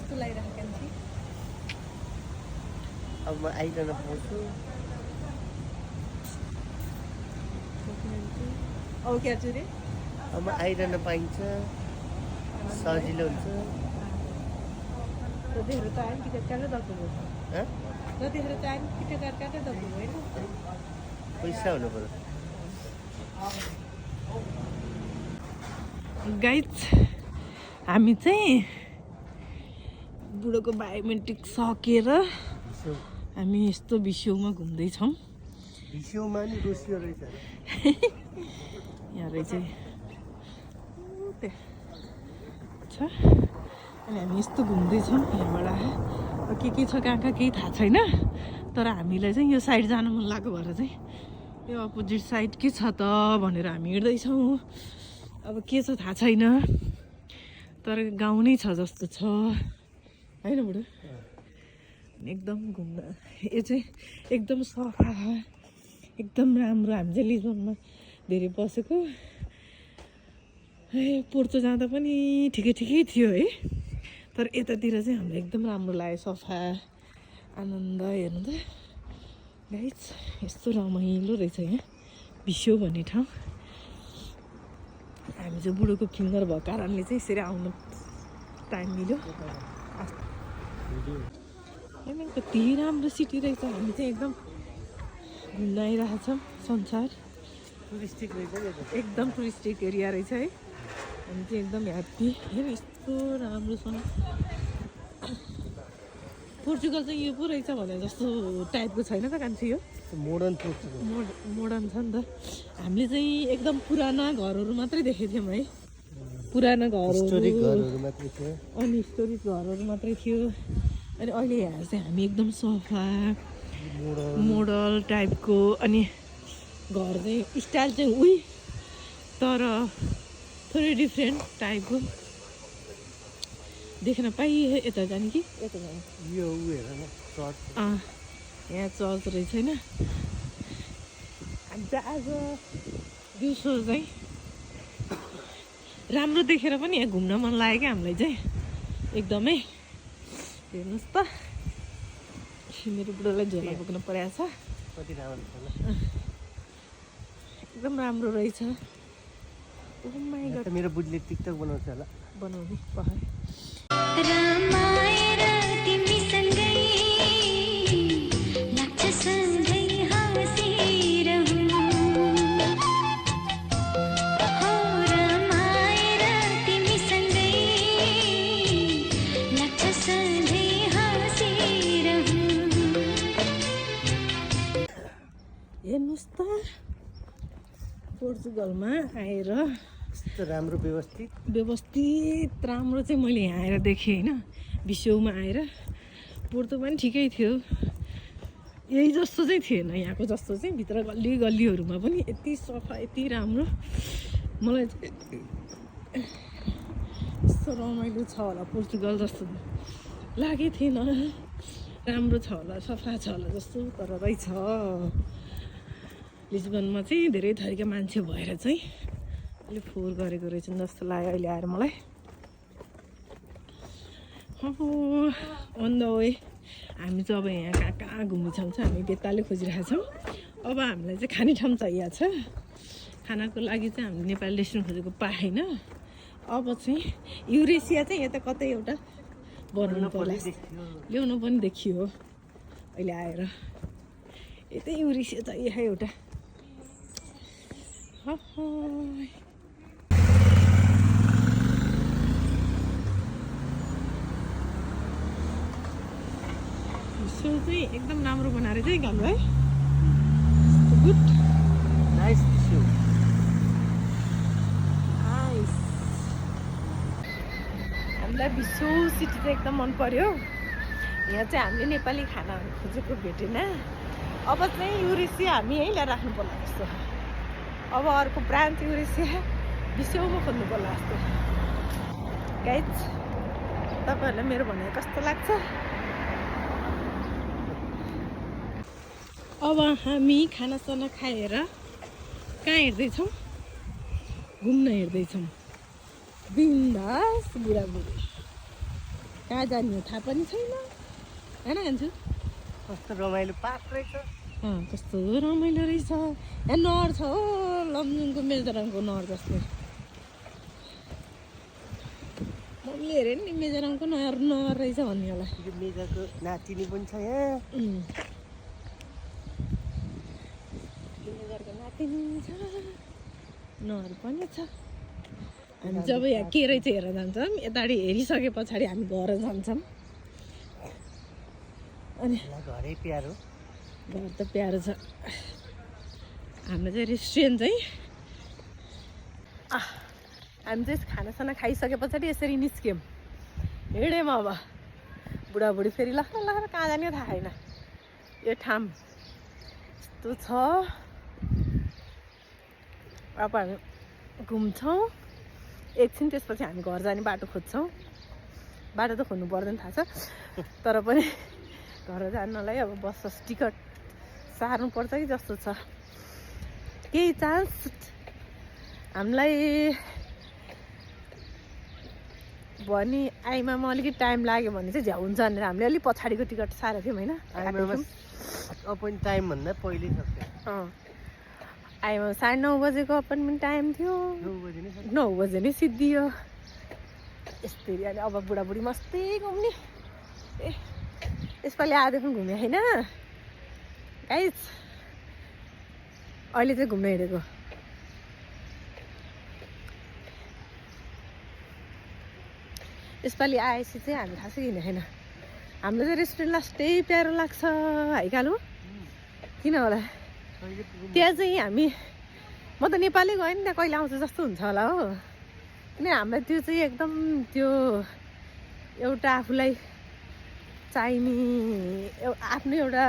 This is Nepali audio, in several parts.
कस्तो लागिरहेको कान्छी अब म आइरहन पाउँछु अब क्या छु रे अब म आइरहन पाइन्छ सजिलो हुन्छ जतिखेर त आयो टिकट काटेर दर्शन गर्छ हँ जतिखेर त आयो टिकट काटेर दर्शन होइन पैसा हुनु पर्यो गाइज हामी चाहिँ बुढोको बायोमेट्रिक सकेर हामी यस्तो भिसियोमा घुम्दैछौँ भिसियोमा नि रोसियो रहेछ यहाँ रहेछ छ अनि हामी यस्तो घुम्दैछौँ यहाँबाट के छ कहाँ कहाँ केही थाहा छैन तर हामीलाई चाहिँ यो साइड जानु मन लागेको भएर चाहिँ यो अपोजिट साइड के छ त भनेर हामी हिँड्दैछौँ अब के छ थाहा छैन तर गाउँ नै छ जस्तो छ होइन बुढो एकदम घुम्न यो चाहिँ एकदम सफा एकदम राम्रो हामी चाहिँ लिजनमा धेरै बसेको पोर्तो जाँदा पनि ठिकै ठिकै थियो है तर यतातिर चाहिँ हामीलाई एकदम राम्रो लाग्यो सफा आनन्द हेर्नु त गाइज यस्तो रमाइलो रहेछ यहाँ भिसियो भन्ने ठाउँ हामी चाहिँ बुढोको फिङ्गर भएको कारणले चाहिँ यसरी आउनु टाइम मिल्यो कति राम्रो सिटी रहेछ हामी चाहिँ एकदम घुम्न आइरहेछौँ संसार टुरिस्टिक रहेछ एकदम टुरिस्टिक एरिया रहेछ है हामी चाहिँ एकदम ह्याप्पी हेर यस्तो राम्रो छ पोर्चुगल चाहिँ यो पो रहेछ भने जस्तो टाइपको छैन त कान्छी यो मोडर्न मोडर्न छ नि त हामीले चाहिँ एकदम पुराना घरहरू मात्रै देखेको थियौँ है पुराना घरहरू अनि हिस्टोरिक घरहरू मात्रै थियो अनि अहिले यहाँ चाहिँ हामी एकदम सफा मोडल टाइपको अनि घर चाहिँ स्टाइल चाहिँ उही तर थोरै डिफ्रेन्ट टाइपको देख्न पाइए यता जाने कि यता जाने यो हेर न चर्च यहाँ चर्च रहेछ होइन हामी चाहिँ आज दिउँसो चाहिँ राम्रो देखेर पनि यहाँ घुम्न मन लाग्यो क्या हामीलाई चाहिँ एकदमै हेर्नुहोस् त मेरो बुढोलाई झोला बोक्न परेको छ कति राम्रो छ एकदम राम्रो रहेछ मेरो बुढीले टिकटक बनाउँछ होला बनाउने पहाड हेर्नुहोस् त पोर्चुगलमा आएर यस्तो राम्रो व्यवस्थित राम्रो चाहिँ मैले यहाँ आएर देखेँ होइन भिसियोमा आएर पोर्तो पनि ठिकै थियो यही जस्तो चाहिँ थिएन यहाँको जस्तो चाहिँ भित्र गल्ली गल्लीहरूमा पनि यति सफा यति राम्रो मलाई यस्तो रमाइलो छ होला पोर्चुगल जस्तो लागेको थिएन राम्रो छ होला सफा छ होला जस्तो तर रहेछ लिस्बनमा चाहिँ धेरै थरीका मान्छे भएर चाहिँ अलिक फोहोर गरेको रहेछन् जस्तो लाग्यो अहिले आएर मलाई अन द वे हामी चाहिँ अब यहाँ कहाँ कहाँ घुम्छौँ चाहिँ हामी बेताले खोजिरहेछौँ अब हामीलाई चाहिँ खाने ठाउँ चाहिएको छ खानाको लागि चाहिँ हामीले नेपाली रेस्टुरेन्ट खोजेको पाएन अब चाहिँ युरेसिया चाहिँ यता कतै एउटा बनाउनु पर्ला ल्याउनु पनि देखियो अहिले आएर यतै युरेसिया चाहियो एउटा सो चाहिँ एकदम राम्रो बनाएर चाहिँ गालु है गुड नाइस भिसियो नाइस हामीलाई भिसियो सिटी चाहिँ एकदम मन पर्यो यहाँ चाहिँ हामीले नेपाली खाना खोजेको भेटेन अब चाहिँ युरेसिया हामी यहीँ ल्याएर राख्नु पर्ला जस्तो अब अर्को ब्रान्च युरेसिया भिसियोमा खोज्नु पर्ला जस्तो गाइज तपाईँहरूलाई मेरो भनाइ कस्तो लाग्छ अब हामी खानासाना खाएर कहाँ हिँड्दैछौँ घुम्न हिँड्दैछौँ बिन्दास बुढाबुढी कहाँ जाने हो थाहा पनि छैन होइन खान्छु कस्तो रमाइलो पार्क रहेछ कस्तो रमाइलो रहेछ यहाँ नहर छ हो लमजुङको मेजरङको नहर जस्तो मैले हेरेँ नि मेजरङको नहर रहेछ भन्ने होला यो मेजरको नातिनी पनि छ यहाँ मेजरको नातिनी छ नहर पनि छ हामी जब यहाँ के रहेछ हेरेर जान्छौँ यताडि हेरिसके पछाडि हामी घर जान्छौँ अनि घरै प्यारो घर त प्यारो छ हाम्रो चाहिँ रेस्टुरेन्ट चाहिँ हामी चाहिँ खानासाना खाइसके पछाडि यसरी निस्क्यौँ हिँड्यौँ अब बुढाबुढी फेरि लखर लखर कहाँ जाने थाहा छैन यो ठाउँ यस्तो छ अब हामी घुम्छौँ एकछिन त्यसपछि हामी घर जाने बाटो खोज्छौँ बाटो त खोज्नु पर्दैन थाहा छ तर पनि घर जान्नलाई अब बस टिकट सार्नुपर्छ कि जस्तो छ केही चान्स हामीलाई भनी आइमामा अलिकति टाइम लाग्यो भने चाहिँ झ्याउ हुन्छ भनेर हामीले अलिक पछाडिको टिकट सारेको थियौँ होइन अपोइन्ट टाइमभन्दा पहिल्यै सक्छ आइमामा 9:30 बजेको अपोइन्टमेन्ट टाइम थियो 9 बजे नै सिद्धियो यस्तरी अनि अब बुढाबुढी मस्तै घुम्ने ए यसपालि आधो पनि घुम्यो होइन गाइस अहिले चाहिँ घुम्न हिँडेको यसपालि आएपछि चाहिँ हामी खासै हिँडेको छैन हाम्रो चाहिँ रेस्टुरेन्ट लास्टै प्यारो लाग्छ हाइकालो किन होला त्यहाँ चाहिँ हामी म त नेपाली गएँ नि त्यहाँ कहिले आउँछ जस्तो हुन्छ होला हो किन हामीलाई त्यो चाहिँ एकदम त्यो एउटा आफूलाई चाहिने आफ्नो एउटा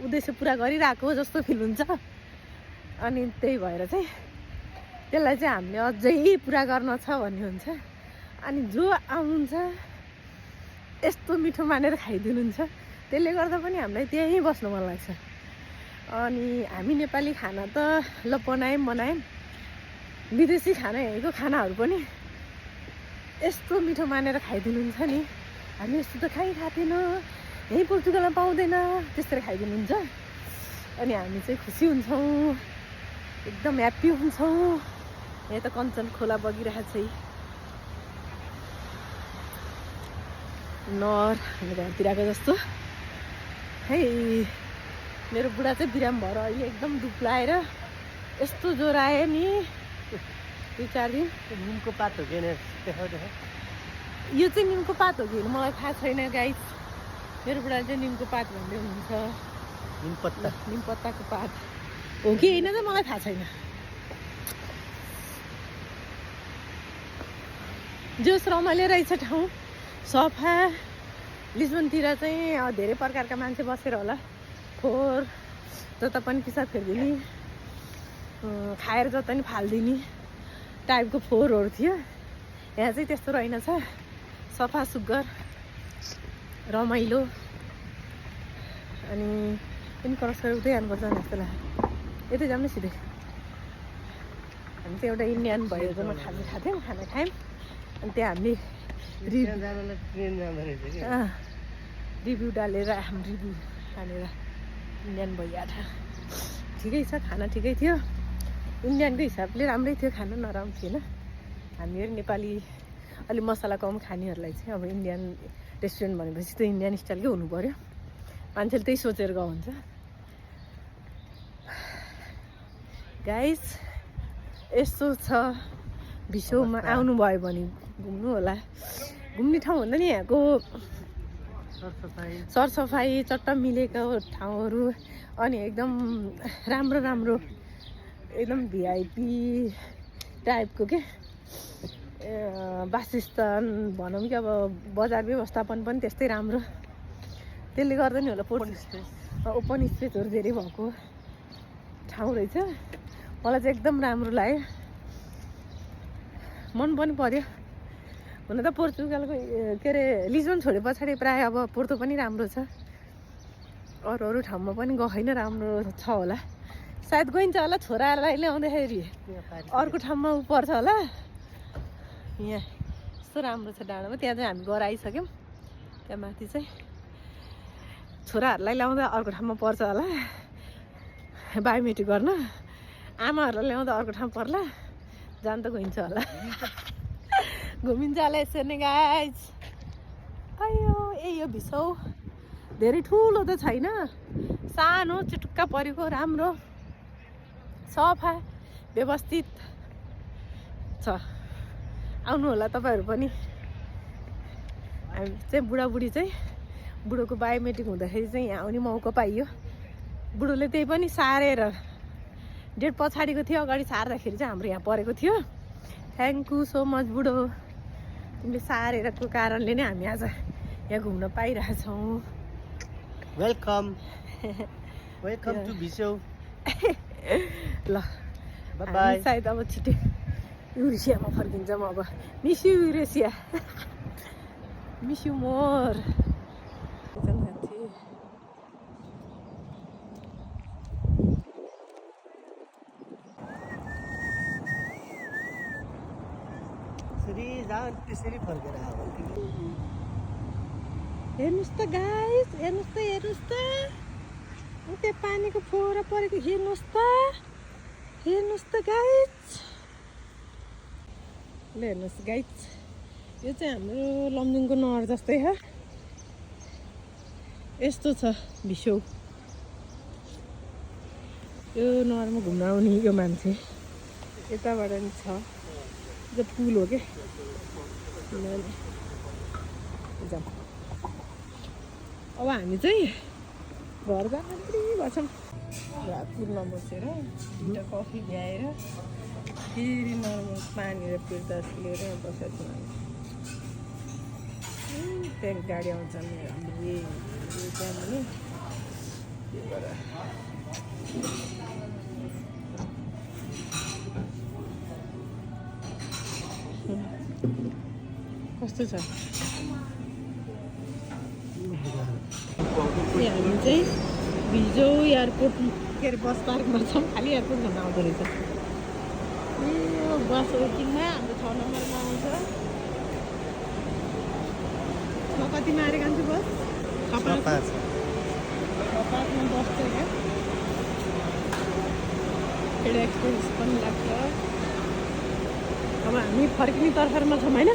उद्देश्य पुरा गरिरहेको जस्तो फिल हुन्छ अनि त्यही भएर चाहिँ त्यसलाई चाहिँ हामीले अझै पुरा गर्न छ भन्ने हुन्छ अनि जो आउनुहुन्छ यस्तो मिठो मानेर खाइदिनुहुन्छ त्यसले गर्दा पनि हामीलाई त्यहीँ बस्नु मन लाग्छ अनि हामी नेपाली खाना त ल बनायौँ विदेशी खाना यहीँको खानाहरू पनि यस्तो मिठो मानेर खाइदिनुहुन्छ नि हामी यस्तो त खाइखाँदैनौँ यहीँ पोर्तुगलमा पाउँदैन त्यसरी खाइदिनुहुन्छ अनि हामी चाहिँ खुसी हुन्छौँ एकदम ह्याप्पी हुन्छौँ यहाँ त कञ्चन खोला बगिरहेको छ नहर हाम्रो घरतिरको जस्तो है मेरो बुढा चाहिँ बिराम भएर अहिले एकदम दुब्लाएर यस्तो ज्वरो आयो नि 2-4 दिन निमको पात हो कि यो चाहिँ निमको पात हो कि मलाई थाहा छैन गाइस मेरो बुढा चाहिँ निमको पात भन्दै हुनुहुन्छ निम पत्ताको पात हो कि होइन त मलाई थाहा छैन जोस रमाइलो रहेछ ठाउँ सफा लिस्बनतिर चाहिँ धेरै प्रकारका मान्छे बसेर होला फोहोर जता पनि पिसाब फेरिदिने खाएर जता पनि फालिदिने टाइपको फोहोरहरू थियो यहाँ चाहिँ त्यस्तो रहेनछ सफा सुग्घर रमाइलो अनि पनि क्रस गरेर उतै जानुपर्छ जस्तो लाग्यो यतै जाऊँ न सिधै हामी चाहिँ एउटा इन्डियन भएकोमा खाना खायौँ अनि त्यहाँ हामीले रिभ्यू डालेर हाम्रो रिभ्यू हालेर इन्डियन भइहाल्छ ठिकै छ खाना ठिकै थियो इन्डियनको हिसाबले राम्रै थियो खाना नराम्रो थिएन हामीहरू नेपाली अलिक मसला कम खानेहरूलाई चाहिँ अब इन्डियन रेस्टुरेन्ट भनेपछि त्यो इन्डियन स्टाइलकै हुनु पऱ्यो मान्छेले त्यही सोचेर गएको हुन्छ गाइस यस्तो छ विश्वमा आउनुभयो भने घुम्नु होला घुम्ने ठाउँ भन्दा नि यहाँको सरसफाइ चट्ट मिलेको ठाउँहरू अनि एकदम राम्रो एकदम भिआइपी टाइपको के वासस्थान भनौँ कि अब बजार व्यवस्थापन पनि त्यस्तै राम्रो त्यसले गर्दा नि होला ओपन स्पेसहरू धेरै भएको ठाउँ रहेछ मलाई चाहिँ एकदम राम्रो लाग्यो मन पनि पर्यो हुन त पोर्तुगलको के अरे लिजबन छोडे पछाडि प्रायः अब पोर्तो पनि राम्रो छ अरू ठाउँमा पनि गएन राम्रो छ होला सायद गइन्छ होला छोरालाई ल्याउँदाखेरि अर्को ठाउँमा पर्छ होला यहाँ यस्तो राम्रो छ डाँडामा त्यहाँ चाहिँ हामी गएर आइसक्यौँ त्यहाँ माथि चाहिँ छोराहरूलाई ल्याउँदा अर्को ठाउँमा पर्छ होला बायोमेट्रिक गर्न, आमाहरूलाई ल्याउँदा अर्को ठाउँ पर्ला, जान त गइन्छ होला। घुमिन्छ होला यसरी नै गाइज। अयो यो भिसौ धेरै ठुलो त छैन, सानो चिटुक्का परेको, राम्रो सफा व्यवस्थित छ। आउनु होला तपाईँहरू पनि। हामी चाहिँ बुढाबुढी चाहिँ बुढोको बायोमेट्रिक हुँदाखेरि चाहिँ यहाँ आउने मौका पाइयो। बुढोले त्यही पनि सारेर डेट पछाडिको थियो, अगाडि सार्दाखेरि चाहिँ हाम्रो यहाँ परेको थियो। थ्याङ्क यू सो मच बुढो, तिमीले सारेरको कारणले नै हामी आज यहाँ घुम्न पाइरहेछौँ। वेलकम वेलकम टु भिसौ। ल बाई। सायद अब छिटै युरेसियामा फर्किन्छौँ अब। Miss you Eurasia, miss you more. त्यसरी फर्केर आयो। हेर्नुहोस् त गाइस, हेर्नुहोस् त, हेर्नुहोस् त, त्यहाँ पानीको फोहरा परेको हेर्नुहोस् त, हेर्नुहोस् त गाइस। ल हेर्नुहोस् गाइस, यो चाहिँ हाम्रो लमजुङको नहर जस्तै हो, यस्तो छ भिसौ। यो नहरमा घुम्न आउने यो मान्छे यताबाट नि छ, यो पुल हो क्या। अब हामी चाहिँ घर जान बस्छौँ। पुलमा बसेर दुईवटा कफी ल्याएर फेरि नर्मल पानी र पिर्तास लिएर बसेको छौँ हामी। त्यहाँ गाडी आउँछ हाम्रो त्यहाँ पनि कस्तो छ। हामी चाहिँ भिजौ एयरपोर्ट के अरे बस पार्कमा छौँ, खालि एयरपोर्ट घुम्न आउँदो रहेछ। यो बस वेटिङमा हाम्रो 6 नम्बरमा आउँछ। कतिमा अरे जान्छु बस? 5:05मा बस्छ क्या। एउटा एक्सपिरियन्स पनि लाग्छ। अब हामी फर्किने तर्फरमा छौँ होइन।